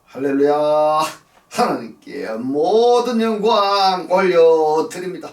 할렐루야. 하나님께 모든 영광 올려드립니다.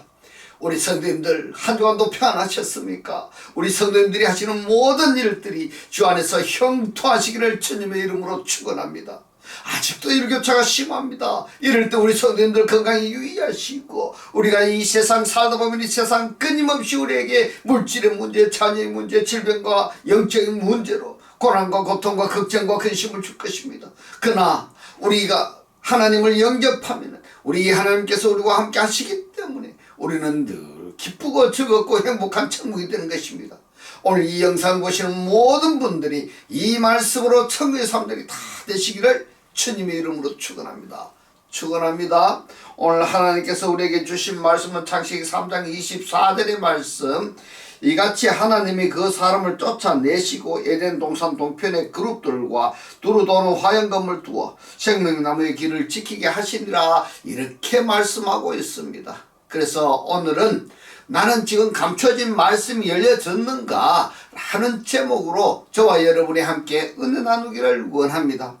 우리 성도님들 한 주간도 평안하셨습니까? 우리 성도님들이 하시는 모든 일들이 주 안에서 형통하시기를 주님의 이름으로 축원합니다. 아직도 일교차가 심합니다. 이럴 때 우리 성도님들 건강히 유의하시고, 우리가 이 세상 살다 보면 이 세상 끊임없이 우리에게 물질의 문제, 자녀의 문제, 질병과 영적인 문제로 고난과 고통과 걱정과 근심을 줄 것입니다. 그러나 우리가 하나님을 영접하면 우리 하나님께서 우리와 함께 하시기 때문에 우리는 늘 기쁘고 즐겁고 행복한 천국이 되는 것입니다. 오늘 이 영상 보시는 모든 분들이 이 말씀으로 천국의 사람들이 다 되시기를 주님의 이름으로 축원합니다. 축원합니다. 오늘 하나님께서 우리에게 주신 말씀은 창세기 3장 24절의 말씀, 이같이 하나님이 그 사람을 쫓아내시고 에덴 동산 동편의 그룹들과 두루 도는 화영검을 두어 생명나무의 길을 지키게 하시니라, 이렇게 말씀하고 있습니다. 그래서 오늘은 나는 지금 감춰진 말씀이 열려졌는가 하는 제목으로 저와 여러분이 함께 은혜 나누기를 원합니다.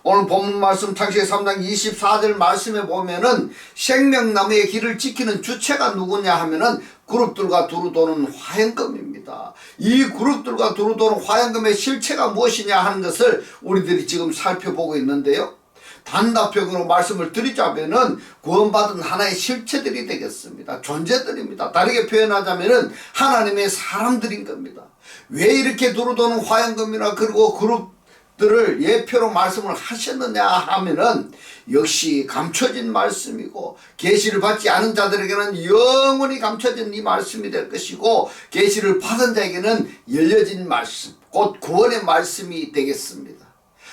오늘 본문 말씀 창세기 3장 24절 말씀에 보면은 생명나무의 길을 지키는 주체가 누구냐 하면은 그룹들과 두루 도는 화영검입니다. 이 그룹들과 두루 도는 화영검의 실체가 무엇이냐 하는 것을 우리들이 지금 살펴보고 있는데요. 단답형으로 말씀을 드리자면은 구원받은 하나의 실체들이 되겠습니다. 존재들입니다. 다르게 표현하자면은 하나님의 사람들인 겁니다. 왜 이렇게 두루 도는 화영검이나 그리고 그룹들을 예표로 말씀을 하셨느냐 하면은 역시 감춰진 말씀이고, 계시를 받지 않은 자들에게는 영원히 감춰진 이 말씀이 될 것이고, 계시를 받은 자에게는 열려진 말씀, 곧 구원의 말씀이 되겠습니다.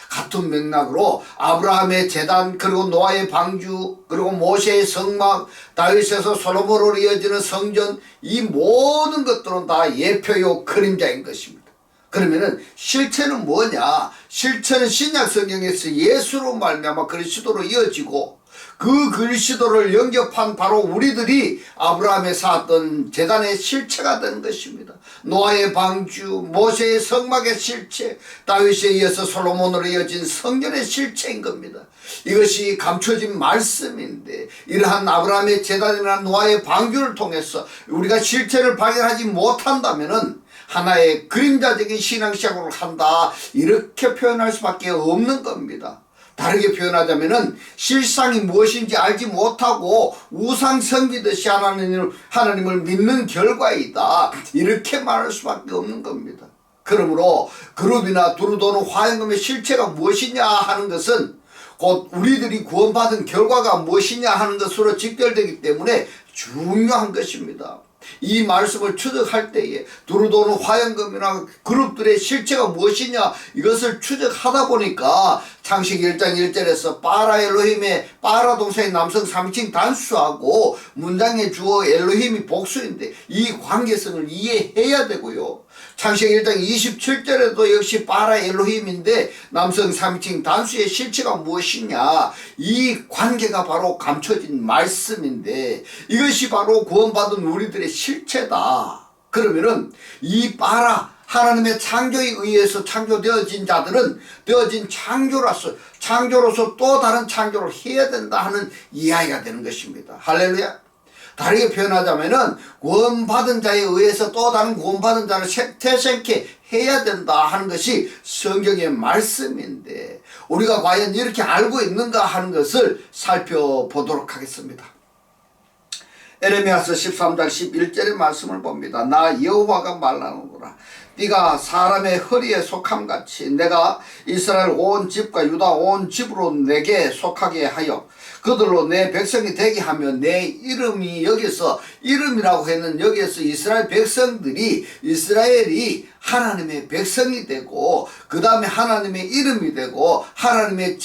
같은 맥락으로 아브라함의 제단, 그리고 노아의 방주, 그리고 모세의 성막, 다윗에서 솔로몬으로 이어지는 성전, 이 모든 것들은 다 예표요 그림자인 것입니다. 그러면은 실체는 뭐냐? 실체는 신약 성경에서 예수로 말미암아 그리스도로 이어지고, 그 그리스도를 영접한 바로 우리들이 아브라함에 쌓았던 제단의 실체가 되는 것입니다. 노아의 방주, 모세의 성막의 실체, 다윗에 이어서 솔로몬으로 이어진 성전의 실체인 겁니다. 이것이 감춰진 말씀인데, 이러한 아브라함의 제단이나 노아의 방주를 통해서 우리가 실체를 발견하지 못한다면은 하나의 그림자적인 신앙시각으로 한다, 이렇게 표현할 수밖에 없는 겁니다. 다르게 표현하자면은 실상이 무엇인지 알지 못하고 우상 섬기듯이 하나님을 믿는 결과이다, 이렇게 말할 수밖에 없는 겁니다. 그러므로 그룹이나 두루 도는 화영검의 실체가 무엇이냐 하는 것은 곧 우리들이 구원받은 결과가 무엇이냐 하는 것으로 직결되기 때문에 중요한 것입니다. 이 말씀을 추적할 때에 두루 도는 화영검이나 그룹들의 실체가 무엇이냐, 이것을 추적하다 보니까 창세기 1장 1절에서 바라 엘로힘의 바라 동사의 남성 3인칭 단수하고 문장의 주어 엘로힘이 복수인데 이 관계성을 이해해야 되고요. 창세기 1장 27절에도 역시 바라 엘로힘인데 남성 3인칭 단수의 실체가 무엇이냐, 이 관계가 바로 감춰진 말씀인데 이것이 바로 구원받은 우리들의 실체다. 그러면은 이 바라, 하나님의 창조에 의해서 창조되어진 자들은 되어진 창조로서 또 다른 창조를 해야 된다 하는 이야기가 되는 것입니다. 할렐루야. 다르게 표현하자면은 구원받은 자에 의해서 또 다른 구원받은 자를 태생케 해야 된다 하는 것이 성경의 말씀인데, 우리가 과연 이렇게 알고 있는가 하는 것을 살펴보도록 하겠습니다. 에레미야서 13장 11절의 말씀을 봅니다. 나 여호와가 말하노라. 네가 사람의 허리에 속함같이 내가 이스라엘 온 집과 유다 온 집으로 내게 속하게 하여 그들로 내 백성이 되게 하며, 내 이름이 여기서 이름이라고 했는 여기에서 이스라엘 백성들이, 이스라엘이 하나님의 백성이 되고 그 다음에 하나님의 이름이 되고 하나님의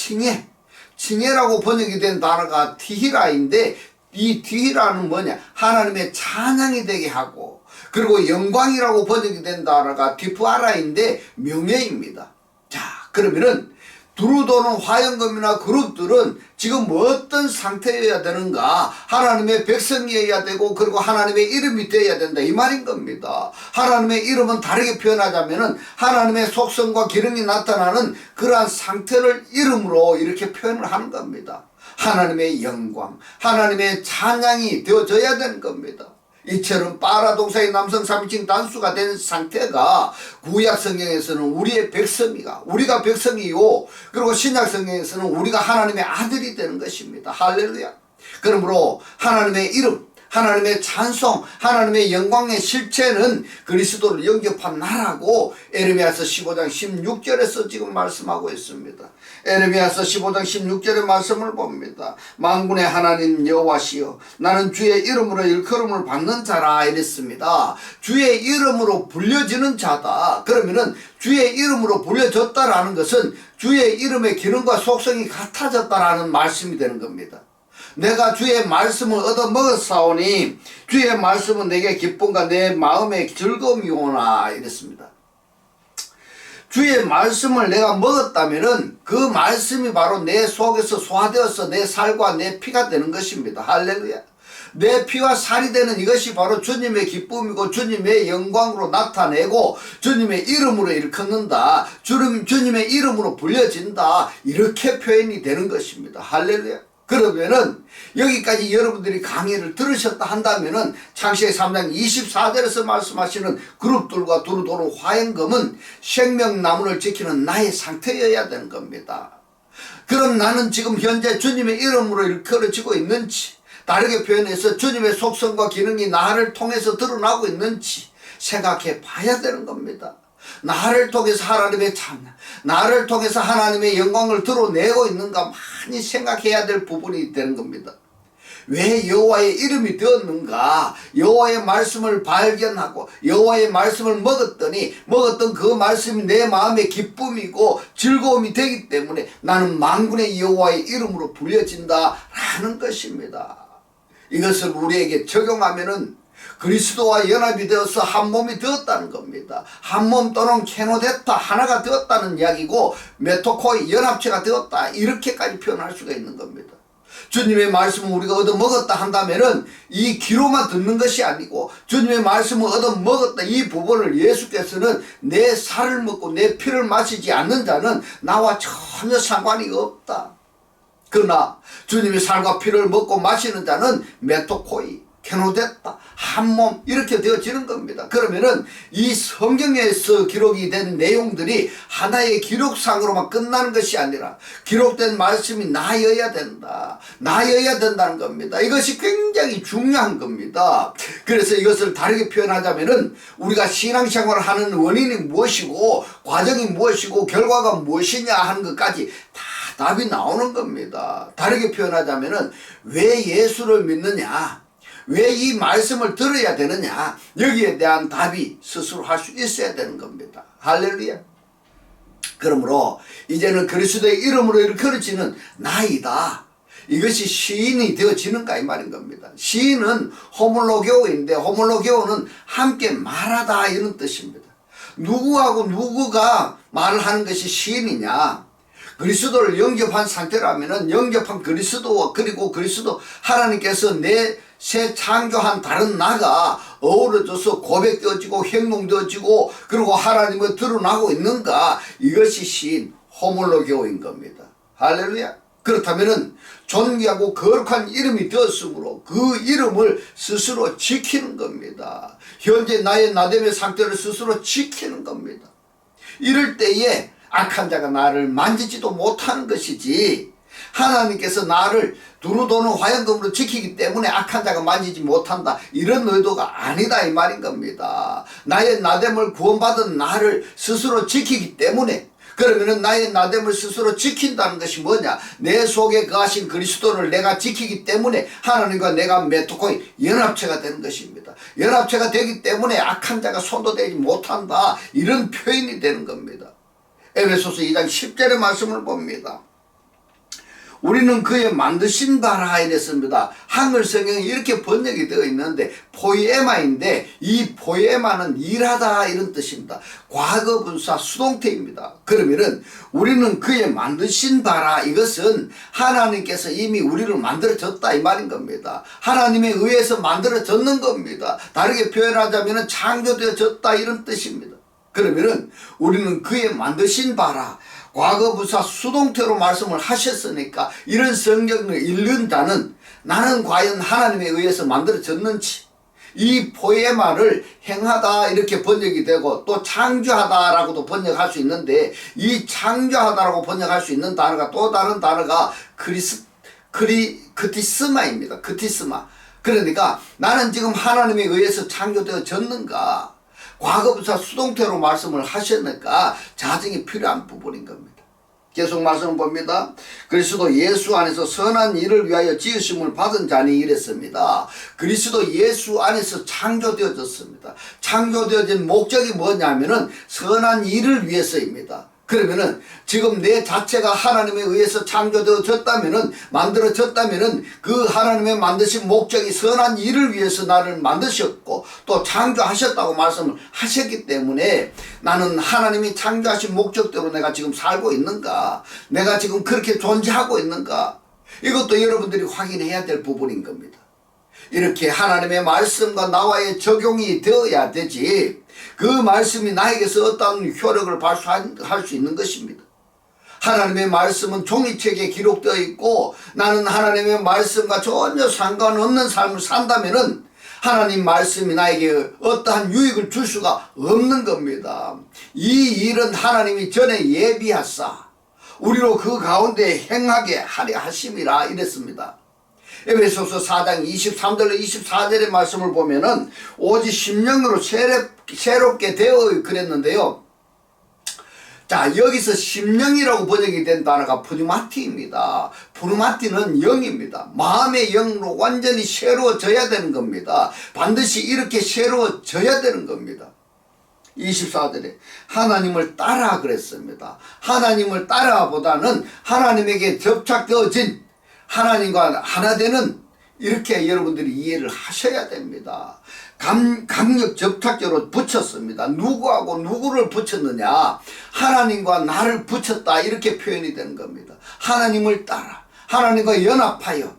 칭예라고 번역이 된 단어가 티히라인데, 이 티히라는 뭐냐, 하나님의 찬양이 되게 하고, 그리고 영광이라고 번역이 된 단어가 디프아라인데 명예입니다. 자, 그러면은 두루 도는 화영검이나 그룹들은 지금 어떤 상태여야 되는가? 하나님의 백성이어야 되고 그리고 하나님의 이름이 되어야 된다 이 말인 겁니다. 하나님의 이름은 다르게 표현하자면은 하나님의 속성과 기능이 나타나는 그러한 상태를 이름으로 이렇게 표현을 하는 겁니다. 하나님의 영광, 하나님의 찬양이 되어져야 되는 겁니다. 이처럼 빠라 동사의 남성 3인칭 단수가 된 상태가 구약 성경에서는 우리의 백성이가 우리가 백성이요 그리고 신약 성경에서는 우리가 하나님의 아들이 되는 것입니다. 할렐루야. 그러므로 하나님의 이름, 하나님의 찬송, 하나님의 영광의 실체는 그리스도를 영접한 나라고 에레미야서 15장 16절에서 지금 말씀하고 있습니다. 에레미야서 15장 16절의 말씀을 봅니다. 만군의 하나님 여호와시여 나는 주의 이름으로 일컬음을 받는 자라 이랬습니다. 주의 이름으로 불려지는 자다. 그러면은 주의 이름으로 불려졌다라는 것은 주의 이름의 기능과 속성이 같아졌다라는 말씀이 되는 겁니다. 내가 주의 말씀을 얻어먹었사오니 주의 말씀은 내게 기쁨과 내 마음의 즐거움이오나 이랬습니다. 주의 말씀을 내가 먹었다면은 그 말씀이 바로 내 속에서 소화되어서 내 살과 내 피가 되는 것입니다. 할렐루야. 내 피와 살이 되는 이것이 바로 주님의 기쁨이고 주님의 영광으로 나타내고 주님의 이름으로 일컫는다. 주님의 이름으로 불려진다. 이렇게 표현이 되는 것입니다. 할렐루야. 그러면은 여기까지 여러분들이 강의를 들으셨다 한다면은 창세기 3장 24절에서 말씀하시는 그룹들과 두루 도는 화염금은 생명나무를 지키는 나의 상태여야 되는 겁니다. 그럼 나는 지금 현재 주님의 이름으로 일컬어지고 있는지, 다르게 표현해서 주님의 속성과 기능이 나를 통해서 드러나고 있는지 생각해 봐야 되는 겁니다. 나를 통해서 하나님의 찬양, 나를 통해서 하나님의 영광을 드러내고 있는가 많이 생각해야 될 부분이 되는 겁니다. 왜 여호와의 이름이 되었는가? 여호와의 말씀을 발견하고 여호와의 말씀을 먹었던 그 말씀이 내 마음의 기쁨이고 즐거움이 되기 때문에 나는 만군의 여호와의 이름으로 불려진다 라는 것입니다. 이것을 우리에게 적용하면은 그리스도와 연합이 되어서 한 몸이 되었다는 겁니다. 한 몸 또는 케노데타 하나가 되었다는 이야기고 메토코이 연합체가 되었다 이렇게까지 표현할 수가 있는 겁니다. 주님의 말씀을 우리가 얻어먹었다 한다면은 이 귀로만 듣는 것이 아니고 주님의 말씀을 얻어먹었다 이 부분을 예수께서는 내 살을 먹고 내 피를 마시지 않는 자는 나와 전혀 상관이 없다. 그러나 주님의 살과 피를 먹고 마시는 자는 메토코이 케노데타 한 몸 이렇게 되어지는 겁니다. 그러면은 이 성경에서 기록이 된 내용들이 하나의 기록상으로만 끝나는 것이 아니라 기록된 말씀이 나여야 된다. 나여야 된다는 겁니다. 이것이 굉장히 중요한 겁니다. 그래서 이것을 다르게 표현하자면은 우리가 신앙생활을 하는 원인이 무엇이고 과정이 무엇이고 결과가 무엇이냐 하는 것까지 다 답이 나오는 겁니다. 다르게 표현하자면은 왜 예수를 믿느냐, 왜 이 말씀을 들어야 되느냐, 여기에 대한 답이 스스로 할 수 있어야 되는 겁니다. 할렐루야. 그러므로 이제는 그리스도의 이름으로 일컬어지는 나이다. 이것이 시인이 되어지는가 이 말인 겁니다. 시인은 호몰로게오인데 호몰로게오는 함께 말하다 이런 뜻입니다. 누구하고 누구가 말을 하는 것이 시인이냐, 그리스도를 영접한 상태라면은 영접한 그리스도와 그리고 그리스도 하나님께서 내 새 창조한 다른 나가 어우러져서 고백되어지고 행동되어지고 그리고 하나님을 드러나고 있는가, 이것이 시인 호몰로게오인 겁니다. 할렐루야. 그렇다면은 존귀하고 거룩한 이름이 되었으므로 그 이름을 스스로 지키는 겁니다. 현재 나의 나됨의 상태를 스스로 지키는 겁니다. 이럴 때에 악한 자가 나를 만지지도 못하는 것이지, 하나님께서 나를 두루도는 화염금으로 지키기 때문에 악한 자가 만지지 못한다 이런 의도가 아니다 이 말인 겁니다. 나의 나됨을 구원받은 나를 스스로 지키기 때문에, 그러면은 나의 나됨을 스스로 지킨다는 것이 뭐냐, 내 속에 거하신 그리스도를 내가 지키기 때문에 하나님과 내가 메토코이 연합체가 되는 것입니다. 연합체가 되기 때문에 악한 자가 손도 대지 못한다 이런 표현이 되는 겁니다. 에베소서 2장 10절의 말씀을 봅니다. 우리는 그의 만드신 바라 이랬습니다. 한글 성경이 이렇게 번역이 되어 있는데 포이에마인데 이 포이에마는 일하다 이런 뜻입니다. 과거 분사 수동태입니다. 그러면은 우리는 그의 만드신 바라 이것은 하나님께서 이미 우리를 만들어졌다 이 말인 겁니다. 하나님에 의해서 만들어졌는 겁니다. 다르게 표현하자면 창조되어졌다 이런 뜻입니다. 그러면은 우리는 그의 만드신 바라 과거 부사 수동태로 말씀을 하셨으니까 이런 성경을 읽는 자는 나는 과연 하나님에 의해서 만들어졌는지 이 포에마를 행하다 이렇게 번역이 되고 또 창조하다라고도 번역할 수 있는데 이 창조하다라고 번역할 수 있는 단어가 또 다른 단어가 크티스마입니다. 크티스마. 그러니까 나는 지금 하나님에 의해서 창조되어졌는가 과거부사 수동태로 말씀을 하셨으니까 자정이 필요한 부분인 겁니다. 계속 말씀을 봅니다. 그리스도 예수 안에서 선한 일을 위하여 지으심을 받은 자니 이랬습니다. 그리스도 예수 안에서 창조되어졌습니다. 창조되어진 목적이 뭐냐면은 선한 일을 위해서입니다. 그러면은 지금 내 자체가 하나님에 의해서 창조되어졌다면은 만들어졌다면은 그 하나님의 만드신 목적이 선한 일을 위해서 나를 만드셨고 또 창조하셨다고 말씀을 하셨기 때문에 나는 하나님이 창조하신 목적대로 내가 지금 살고 있는가 내가 지금 그렇게 존재하고 있는가 이것도 여러분들이 확인해야 될 부분인 겁니다. 이렇게 하나님의 말씀과 나와의 적용이 되어야 되지 그 말씀이 나에게서 어떤 효력을 발휘할 수 있는 것입니다. 하나님의 말씀은 종이책에 기록되어 있고 나는 하나님의 말씀과 전혀 상관없는 삶을 산다면은 하나님 말씀이 나에게 어떠한 유익을 줄 수가 없는 겁니다. 이 일은 하나님이 전에 예비하사 우리로 그 가운데 행하게 하려 하심이라 이랬습니다. 에베소서 4장 23절로 24절의 말씀을 보면은 오직 심령으로 새롭게 되어 그랬는데요. 자, 여기서 심령이라고 번역이 된 단어가 푸뉴마티입니다. 푸뉴마티는 영입니다. 마음의 영으로 완전히 새로워져야 되는 겁니다. 반드시 이렇게 새로워져야 되는 겁니다. 24절에 하나님을 따라 그랬습니다. 하나님을 따라보다는 하나님에게 접착되어진 하나님과 하나 되는 이렇게 여러분들이 이해를 하셔야 됩니다. 강력 접착제로 붙였습니다. 누구하고 누구를 붙였느냐 하나님과 나를 붙였다 이렇게 표현이 되는 겁니다. 하나님을 따라 하나님과 연합하여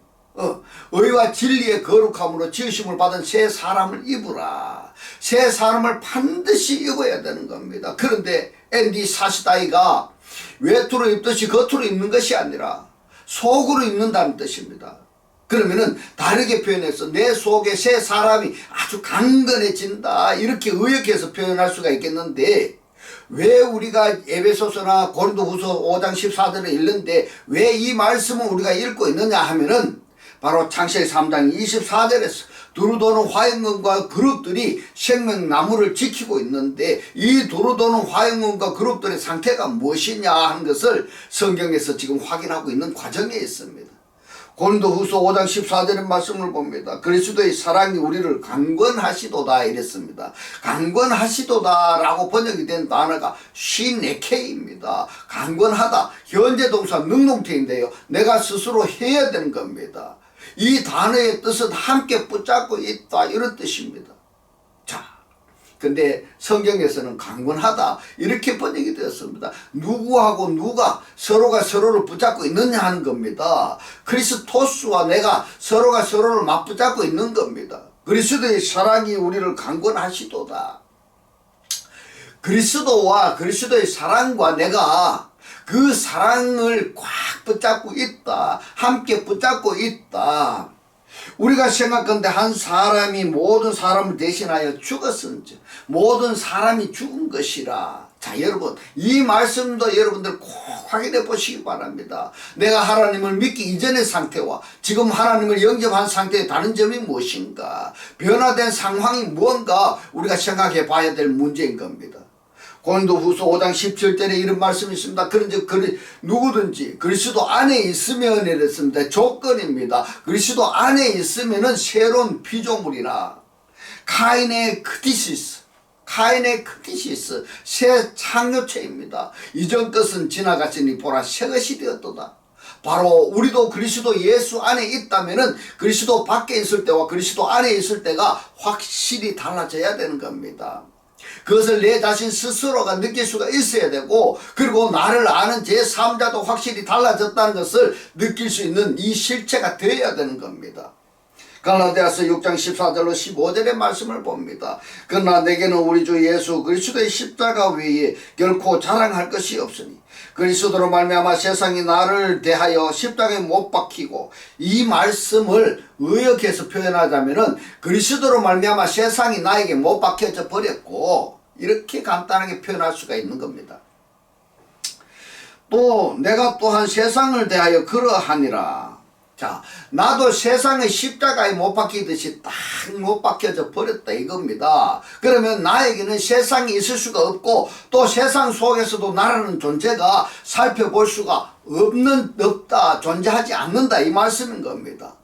의와 진리의 거룩함으로 지으심을 받은 새 사람을 입으라. 새 사람을 반드시 입어야 되는 겁니다. 그런데 앤디 사시다이가 외투로 입듯이 겉으로 입는 것이 아니라 속으로 입는다는 뜻입니다. 그러면은 다르게 표현해서 내 속에 새 사람이 아주 강건해진다 이렇게 의역해서 표현할 수가 있겠는데 왜 우리가 에베소서나 고린도후서 5장 14절을 읽는데 왜 이 말씀을 우리가 읽고 있느냐 하면은 바로 창세기 3장 24절에서 두루 도는 화영금과 그룹들이 생명나무를 지키고 있는데 이 두루 도는 화영금과 그룹들의 상태가 무엇이냐 하는 것을 성경에서 지금 확인하고 있는 과정에 있습니다. 고린도후서 5장 14절의 말씀을 봅니다. 그리스도의 사랑이 우리를 강권하시도다 이랬습니다. 강권하시도다 라고 번역이 된 단어가 시네케입니다. 강권하다 현재 동사 능동태인데요. 내가 스스로 해야 되는 겁니다. 이 단어의 뜻은 함께 붙잡고 있다 이런 뜻입니다. 자, 근데 성경에서는 강권하다 이렇게 번역이 되었습니다. 누구하고 누가 서로가 서로를 붙잡고 있느냐 하는 겁니다. 크리스토스와 내가 서로가 서로를 맞붙잡고 있는 겁니다. 그리스도의 사랑이 우리를 강권하시도다. 그리스도와 그리스도의 사랑과 내가 그 사랑을 꽉 붙잡고 있다. 함께 붙잡고 있다. 우리가 생각건대 한 사람이 모든 사람을 대신하여 죽었은지 모든 사람이 죽은 것이라. 자, 여러분 이 말씀도 여러분들 꼭 확인해 보시기 바랍니다. 내가 하나님을 믿기 이전의 상태와 지금 하나님을 영접한 상태의 다른 점이 무엇인가 변화된 상황이 무언가 우리가 생각해 봐야 될 문제인 겁니다. 고린도후서 5장 17절에 이런 말씀이 있습니다. 그런즉 누구든지 그리스도 안에 있으면 이랬습니다. 조건입니다. 그리스도 안에 있으면은 새로운 피조물이나 카인의 크티시스 새 창조체입니다. 이전 것은 지나갔으니 보라 새 것이 되었도다. 바로 우리도 그리스도 예수 안에 있다면은 그리스도 밖에 있을 때와 그리스도 안에 있을 때가 확실히 달라져야 되는 겁니다. 그것을 내 자신 스스로가 느낄 수가 있어야 되고, 그리고 나를 아는 제3자도 확실히 달라졌다는 것을 느낄 수 있는 이 실체가 되어야 되는 겁니다. 갈라디아서 6장 14절로 15절의 말씀을 봅니다. 그러나 내게는 우리 주 예수 그리스도의 십자가 외에 결코 자랑할 것이 없으니 그리스도로 말미암아 세상이 나를 대하여 십자가에 못 박히고, 이 말씀을 의역해서 표현하자면은 그리스도로 말미암아 세상이 나에게 못 박혀져 버렸고, 이렇게 간단하게 표현할 수가 있는 겁니다. 또 내가 또한 세상을 대하여 그러하니라. 자, 나도 세상의 십자가에 못 박히듯이 딱 못 박혀져 버렸다 이겁니다. 그러면 나에게는 세상이 있을 수가 없고, 또 세상 속에서도 나라는 존재가 살펴볼 수가 없다, 존재하지 않는다, 이 말씀인 겁니다.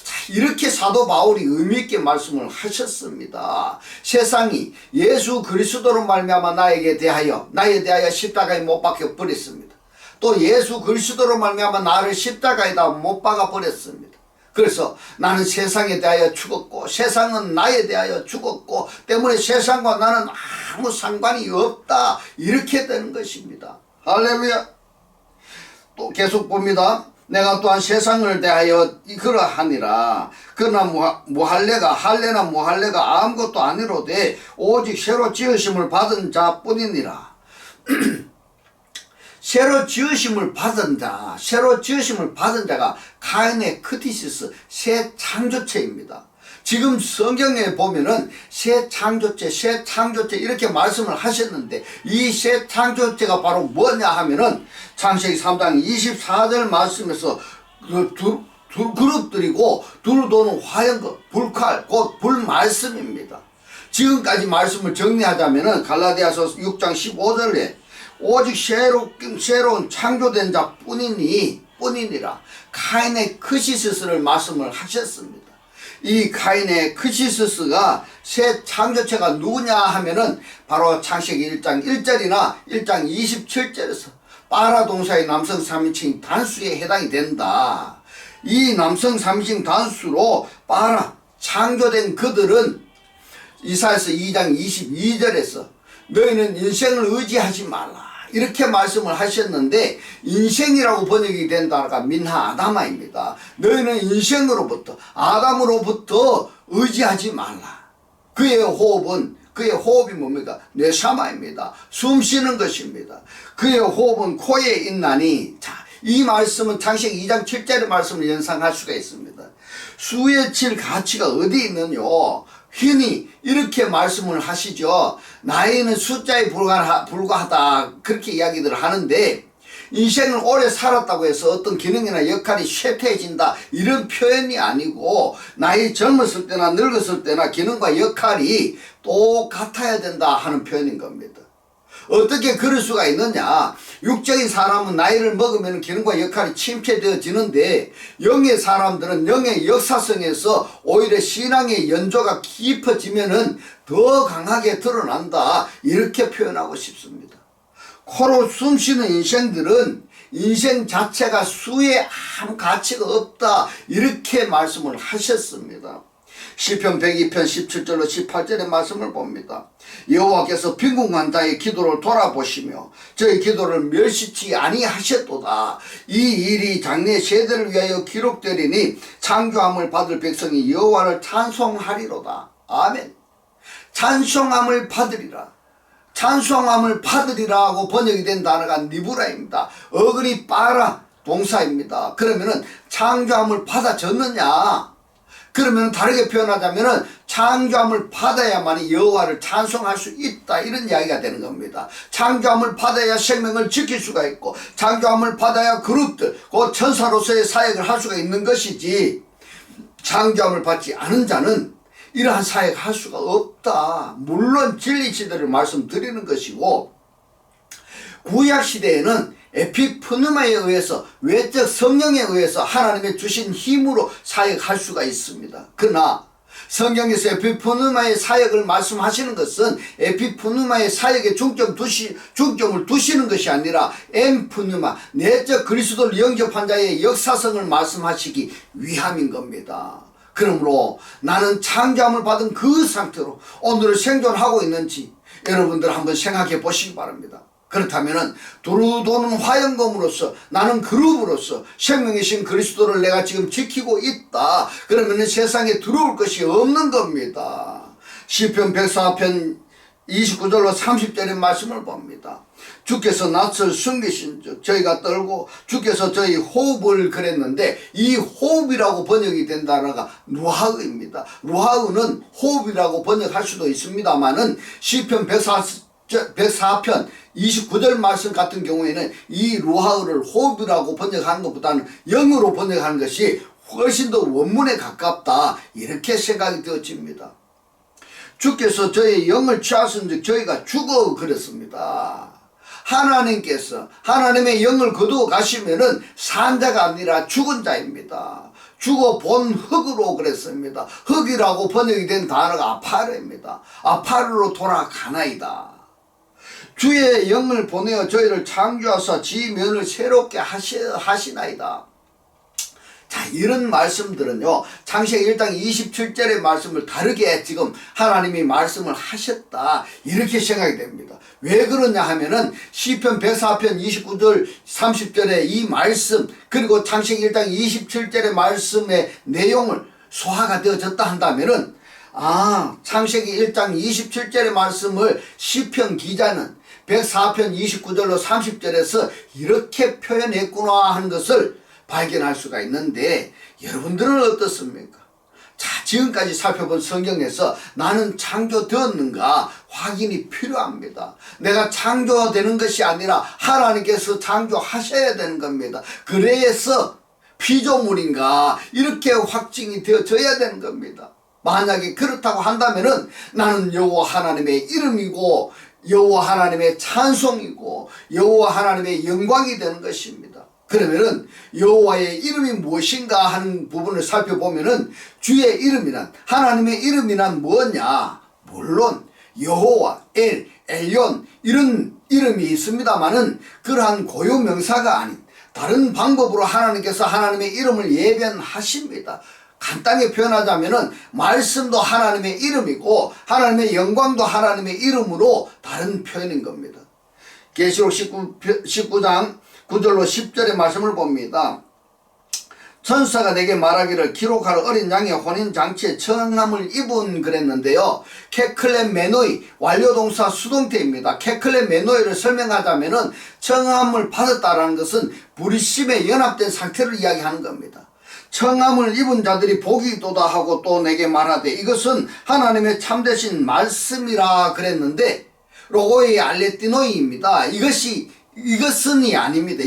자, 이렇게 사도 바울이 의미있게 말씀을 하셨습니다. 세상이 예수 그리스도로 말미암아 나에 대하여 십자가에 못 박혀 버렸습니다. 또 예수 그리스도로 말미암아 나를 십자가에다 못 박아 버렸습니다. 그래서 나는 세상에 대하여 죽었고, 세상은 나에 대하여 죽었고, 때문에 세상과 나는 아무 상관이 없다, 이렇게 되는 것입니다. 할렐루야. 또 계속 봅니다. 내가 또한 세상을 대하여 그러하니라. 그러나 할례나 무할례가 아무것도 아니로되 오직 새로 지으심을 받은 자뿐이니라. 새로 지으심을 받은 자가 카인의 크티시스, 새 창조체입니다. 지금 성경에 보면은 새 창조체 이렇게 말씀을 하셨는데, 이 새 창조체가 바로 뭐냐 하면은 창세기 3장 24절 말씀에서 두 그룹들이고 두루 도는 화염과 불칼, 곧 불말씀입니다. 지금까지 말씀을 정리하자면은 갈라디아서 6장 15절에 오직 새로운 창조된 자 뿐이니라 카인의 크시스를 말씀을 하셨습니다. 이 카인의 크시스가 새 창조체가 누구냐 하면은 바로 창세기 1장 1절이나 1장 27절에서 빠라 동사의 남성 3인칭 단수에 해당이 된다. 이 남성 3인칭 단수로 빠라 창조된 그들은 이사야서 2장 22절에서 너희는 인생을 의지하지 말라, 이렇게 말씀을 하셨는데, 인생이라고 번역이 된 단어가 민하 아담아입니다. 너희는 인생으로부터, 아담으로부터 의지하지 말라. 그의 호흡이 뭡니까? 뇌샤마입니다. 숨 쉬는 것입니다. 그의 호흡은 코에 있나니. 자, 이 말씀은 창세기 2장 7절의 말씀을 연상할 수가 있습니다. 수에 칠 가치가 어디 있느뇨? 흔히 이렇게 말씀을 하시죠. 나이는 숫자에 불과하다, 그렇게 이야기들을 하는데, 인생을 오래 살았다고 해서 어떤 기능이나 역할이 쇠퇴해진다, 이런 표현이 아니고, 나이 젊었을 때나 늙었을 때나 기능과 역할이 똑같아야 된다 하는 표현인 겁니다. 어떻게 그럴 수가 있느냐? 육적인 사람은 나이를 먹으면 기능과 역할이 침체되어지는데, 영의 사람들은 영의 역사성에서 오히려 신앙의 연조가 깊어지면은 더 강하게 드러난다, 이렇게 표현하고 싶습니다. 코로 숨쉬는 인생들은 인생 자체가 수에 아무 가치가 없다, 이렇게 말씀을 하셨습니다. 시편 102편 17절로 18절의 말씀을 봅니다. 여호와께서 빈궁한 자의 기도를 돌아보시며 저의 기도를 멸시치 아니하셨도다. 이 일이 장래 세대를 위하여 기록되리니 창조함을 받을 백성이 여호와를 찬송하리로다. 아멘. 찬송함을 받으리라고 번역이 된 단어가 니브라입니다. 어근이 빠라 동사입니다. 그러면은 창조함을 받아졌느냐? 그러면 다르게 표현하자면은 창조함을 받아야만 여호와를 찬송할 수 있다, 이런 이야기가 되는 겁니다. 창조함을 받아야 생명을 지킬 수가 있고, 창조함을 받아야 그룹들, 그 천사로서의 사역을 할 수가 있는 것이지, 창조함을 받지 않은 자는 이러한 사역을 할 수가 없다. 물론 진리시대를 말씀드리는 것이고, 구약시대에는 에피프누마에 의해서, 외적 성령에 의해서 하나님의 주신 힘으로 사역할 수가 있습니다. 그러나 성경에서 에피푸누마의 사역을 말씀하시는 것은 에피푸누마의 사역에 중점을 두시는 것이 아니라 엠푸누마, 내적 그리스도를 영접한 자의 역사성을 말씀하시기 위함인 겁니다. 그러므로 나는 창조함을 받은 그 상태로 오늘을 생존하고 있는지 여러분들 한번 생각해 보시기 바랍니다. 그렇다면 두루 도는 화영검으로서 나는 그룹으로서 생명이신 그리스도를 내가 지금 지키고 있다. 그러면 세상에 들어올 것이 없는 겁니다. 시편 104편 29절로 30절의 말씀을 봅니다. 주께서 낯을 숨기신 즉 저희가 떨고 주께서 저희 호흡을 그랬는데 이 호흡이라고 번역이 된 단어가 루하흐입니다. 루하흐는 호흡이라고 번역할 수도 있습니다만은 시편 104편 29절 말씀 같은 경우에는 이 루하흐를 호흡이라고 번역하는 것보다는 영으로 번역하는 것이 훨씬 더 원문에 가깝다 이렇게 생각이 되어집니다. 주께서 저의 영을 취하신즉 저희가 죽어 그랬습니다. 하나님께서 하나님의 영을 거두어 가시면은 산 자가 아니라 죽은 자입니다. 죽어 본 흙으로 그랬습니다. 흙이라고 번역이 된 단어가 아파르입니다. 아파르로 돌아가나이다. 주의 영을 보내어 저희를 창조하사 지면을 새롭게 하시나이다. 자, 이런 말씀들은요, 창세기 1장 27절의 말씀을 다르게 지금 하나님이 말씀을 하셨다 이렇게 생각이 됩니다. 왜 그러냐 하면은 시편 104편 29절 30절의 이 말씀 그리고 창세기 1장 27절의 말씀의 내용을 소화가 되어졌다 한다면은 창세기 1장 27절의 말씀을 시편 기자는 104편 29절로 30절에서 이렇게 표현했구나 하는 것을 발견할 수가 있는데 여러분들은 어떻습니까? 자, 지금까지 살펴본 성경에서 나는 창조되었는가 확인이 필요합니다. 내가 창조되는 것이 아니라 하나님께서 창조하셔야 되는 겁니다. 그래서 피조물인가 이렇게 확증이 되어져야 되는 겁니다. 만약에 그렇다고 한다면은 나는 여호와 하나님의 이름이고 여호와 하나님의 찬송이고 여호와 하나님의 영광이 되는 것입니다. 그러면은 여호와의 이름이 무엇인가 하는 부분을 살펴보면은 주의 이름이란 하나님의 이름이란 뭐냐? 물론 여호와, 엘yon 이런 이름이 있습니다만은 그러한 고유명사가 아닌 다른 방법으로 하나님께서 하나님의 이름을 예변하십니다. 간단히 표현하자면은 말씀도 하나님의 이름이고 하나님의 영광도 하나님의 이름으로 다른 표현인 겁니다. 계시록 19장 9절로 10절의 말씀을 봅니다. 천사가 내게 말하기를 기록하러 어린 양의 혼인잔치에 청함을 입은 그랬는데요. 케클레메노이 완료동사 수동태입니다. 케클레메노이를 설명하자면은 청함을 받았다라는 것은 부르심에 연합된 상태를 이야기하는 겁니다. 청함을 입은 자들이 복이 있도다 하고 또 내게 말하되 이것은 하나님의 참되신 말씀이라 그랬는데 로고의 알레티노이입니다. 이것은이 아닙니다.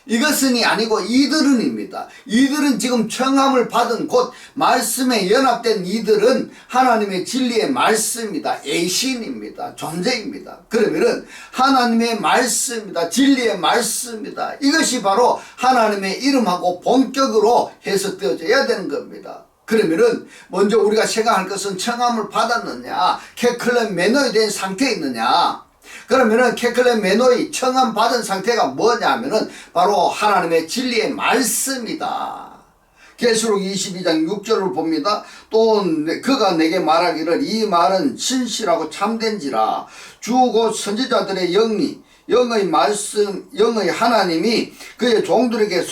이것은이 아니고 이들은입니다. 이들은 지금 청함을 받은 곧 말씀에 연합된 이들은 하나님의 진리의 말씀입니다. 에이신입니다. 존재입니다. 그러면은 하나님의 말씀입니다. 진리의 말씀입니다. 이것이 바로 하나님의 이름하고 본격으로 해석되어져야 되는 겁니다. 그러면은 먼저 우리가 생각할 것은 청함을 받았느냐, 케클레메노에 대한 상태에 있느냐. 그러면은 케클레메노이 청함 받은 상태가 뭐냐면은 바로 하나님의 진리의 말씀이다. 계시록 22장 6절을 봅니다. 또 그가 내게 말하기를 이 말은 신실하고 참된지라 주 곧 선지자들의 영의 말씀 영의 하나님이 그의 종들에게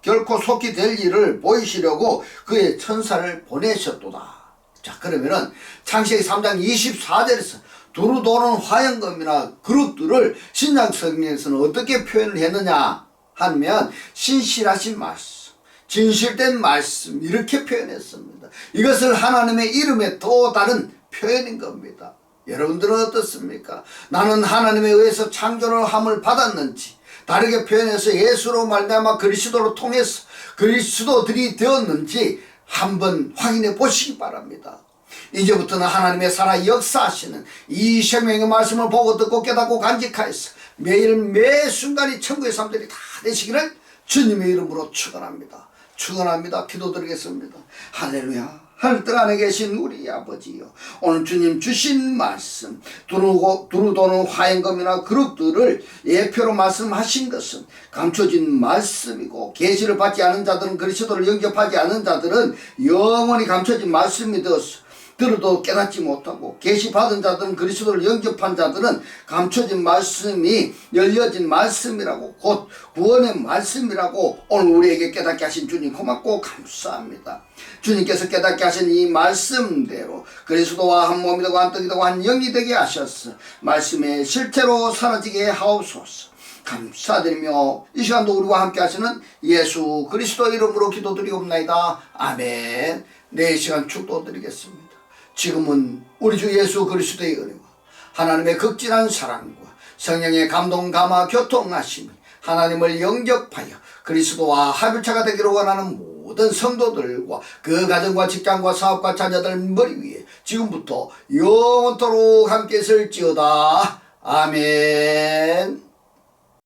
결코 속히 될 일을 보이시려고 그의 천사를 보내셨도다. 자, 그러면은 창세기 3장 24절에서 두루 도는 화영검이나 그룹들을 신약 성경에서는 어떻게 표현을 했느냐 하면 신실하신 말씀, 진실된 말씀 이렇게 표현했습니다. 이것을 하나님의 이름의 또 다른 표현인 겁니다. 여러분들은 어떻습니까? 나는 하나님에 의해서 창조를 함을 받았는지 다르게 표현해서 예수로 말미암아 그리스도로 통해서 그리스도들이 되었는지 한번 확인해 보시기 바랍니다. 이제부터는 하나님의 살아 역사하시는 이 생명의 말씀을 보고 듣고 깨닫고 간직하여서 매일 매 순간이 천국의 삶들이 다 되시기를 주님의 이름으로 축원합니다. 기도드리겠습니다. 할렐루야. 하늘뜰 안에 계신 우리 아버지요, 오늘 주님 주신 말씀, 두루도는 화행검이나 그릇들을 예표로 말씀하신 것은 감춰진 말씀이고, 계시를 받지 않은 자들은, 그리스도를 영접하지 않은 자들은 영원히 감춰진 말씀이 되었어. 들어도 깨닫지 못하고, 계시 받은 자들은, 그리스도를 영접한 자들은 감춰진 말씀이 열려진 말씀이라고, 곧 구원의 말씀이라고 오늘 우리에게 깨닫게 하신 주님 고맙고 감사합니다. 주님께서 깨닫게 하신 이 말씀대로 그리스도와 한 몸이 되고 한 떡이 되고 한 영이 되게 하셨어. 말씀의 실체로 사라지게 하옵소서. 감사드리며 이 시간도 우리와 함께 하시는 예수 그리스도 이름으로 기도드리옵나이다. 아멘. 내일 시간 축도드리겠습니다. 지금은 우리 주 예수 그리스도의 은혜와 하나님의 극진한 사랑과 성령의 감동 감화 교통하심이 하나님을 영접하여 그리스도와 합일차가 되기를 원하는 모든 성도들과 그 가정과 직장과 사업과 자녀들 머리 위에 지금부터 영원토록 함께 있을지어다. 아멘.